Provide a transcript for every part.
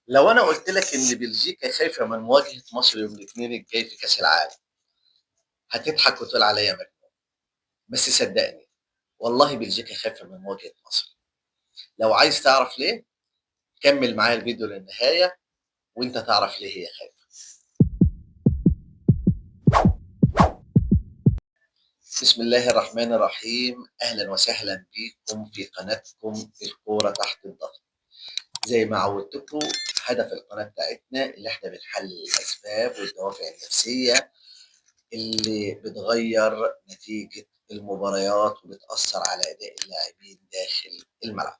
لو أنا قُلت لك إن بلجيكا خايفة من مواجهة مصر يوم الاثنين الجاي في كأس العالم، هتضحك وتقول عليّا مجنون، بس صدّقني والله بلجيكا خايفة من مواجهة مصر. لو عايز تعرف ليه، كمّل معايا الفيديو للنهاية وأنت تعرف ليه هي خايفة. بسم الله الرحمن الرحيم، أهلًا وسهلًا بيكم في قناتكم الكورة تحت الضغط. زي ما عودتكم هدف القناة بتاعتنا اللي إحنا بنحلل الأسباب والدوافع النفسية اللي بتغيّر نتيجة المباريات وبتأثّر على أداء اللاعبين داخل الملعب.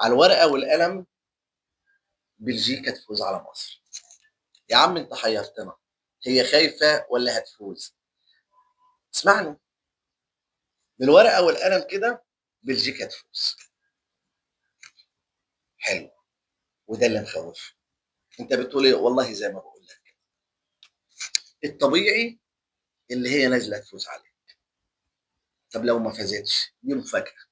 على الورقة والقلم بلجيكا تفوز على مصر. يا عم أنت حيّرتنا، هي خايفة والّا هتفوز؟ اسمعني، بالورقة والقلم كده بلجيكا تفوز. حلو، وده اللي مخوّفني. أنت بتقول إيه؟ والله زي ما باقول لك، الطبيعي اللي هي نازلة تفوز عليك. طب لو ما فازتش، دي مفاجأة.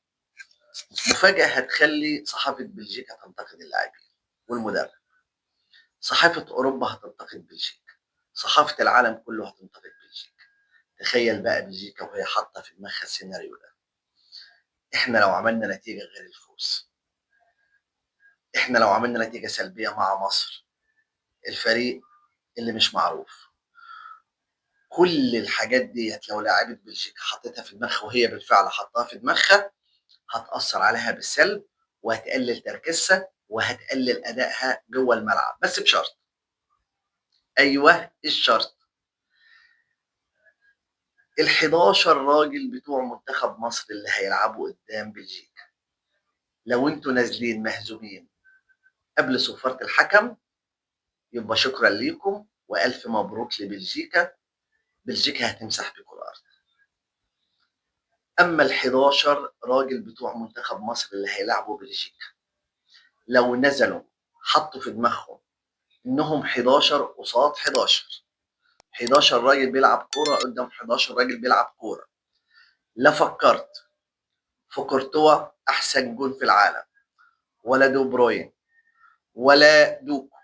مفاجأة هتخلّي صحافة بلجيكا تنتقد اللاعبين والمدرب. صحافة أوروبا هتنتقد بلجيكا، صحافة العالم كله هتنتقد بلجيكا. تخيل بقى بلجيكا وهي حاطة في دماغها السيناريو ده، إحنا لو عملنا نتيجة غير الفوز، إحنا لو عملنا نتيجة سلبية مع مصر، الفريق اللي مش معروف، كل الحاجات ديّة لو لاعيبة بلجيكا حطيتها في دماغها وهي بالفعل حطاها في دماغها، هتأثّر عليها بالسلب وهتقلل تركيزها وهتقلل أدائها جوّه الملعب، بس بشرط. أيوه، إيه الشرط؟ ال11 راجل بتوع منتخب مصر اللي هيلعبوا قدام بلجيكا، لو انتوا نازلين مهزومين قبل صفارة الحكم يبقى شكرا ليكم والف مبروك لبلجيكا. بلجيكا هتمسح بيكم الارض. اما ال11 راجل بتوع منتخب مصر اللي هيلعبوا بلجيكا لو نزلوا حطوا في دماغهم انهم 11 قصاد 11، 11 راجل بيلعب كوره قدام 11 راجل بيلعب كوره، لا فكرت في كورتوا احسن جون في العالم، ولا دو بروين، ولا دوكو،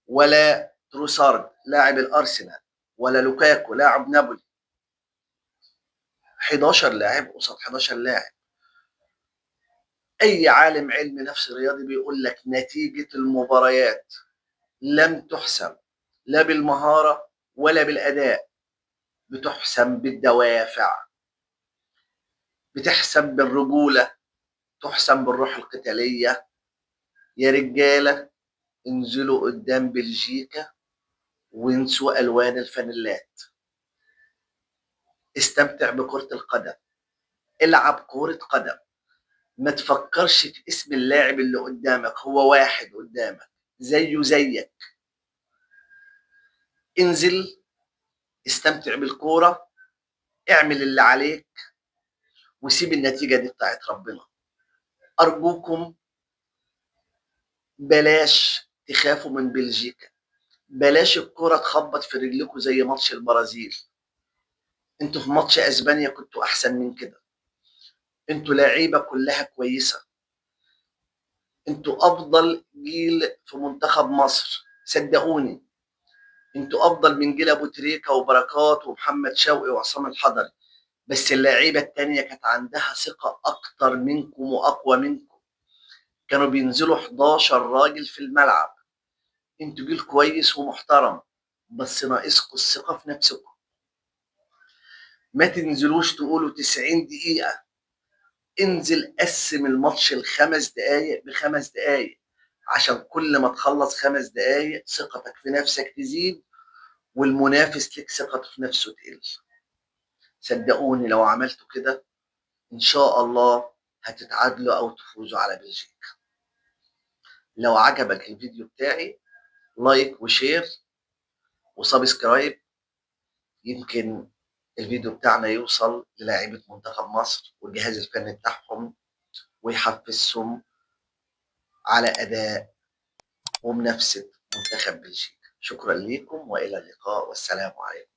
ولا تروسارد لاعب الارسنال، ولا لوكاكو لاعب نابولي. 11 لاعب قصاد 11 لاعب. اي عالم علم نفس رياضي بيقول لك نتيجه المباريات لم تحسم لا بالمهاره ولا بالاداء، بتحسم بالدوافع، بتحسم بالرجوله، تحسم بالروح القتاليه. يا رجاله انزلوا قدام بلجيكا وانسوا الوان الفانيلات، استمتع بكره القدم، العب كره قدم، ما تفكرش في اسم اللاعب اللي قدامك، هو واحد قدامك زيه زيك. انزل، استمتع بالكوره، اعمل اللي عليك وسيب النتيجه دي بتاعت ربنا. ارجوكم بلاش تخافوا من بلجيكا، بلاش الكوره تخبط في رجلكم زي ماتش البرازيل. انتوا في ماتش اسبانيا كنتوا احسن من كده، انتوا لعيبه كلها كويسه، انتوا افضل جيل في منتخب مصر صدقوني. انتوا افضل من جيل ابو تريكه وبركات ومحمد شوقي وعصام الحضري، بس اللعيبه التانيه كانت عندها ثقه اكتر منكم واقوى منكم. كانوا بينزلوا 11 راجل في الملعب. انتوا جيل كويس ومحترم، بس ناقصكم الثقه في نفسكم. ما تنزلوش تقولوا 90 دقيقه، انزل قسم الماتش الخمس دقايق بخمس دقايق، عشان كل ما تخلص 5 دقايق ثقتك في نفسك تزيد والمنافس لك ثقته في نفسه تقل. صدقوني لو عملتوا كده ان شاء الله هتتعادلوا او تفوزوا على بلجيكا. لو عجبك الفيديو بتاعي لايك وشير وسبسكرايب، يمكن الفيديو بتاعنا يوصل للاعيبة منتخب مصر والجهاز الفني بتاعهم ويحفزهم على اداء ومنافسة منتخب بلجيكا. شكرا لكم والى اللقاء والسلام عليكم.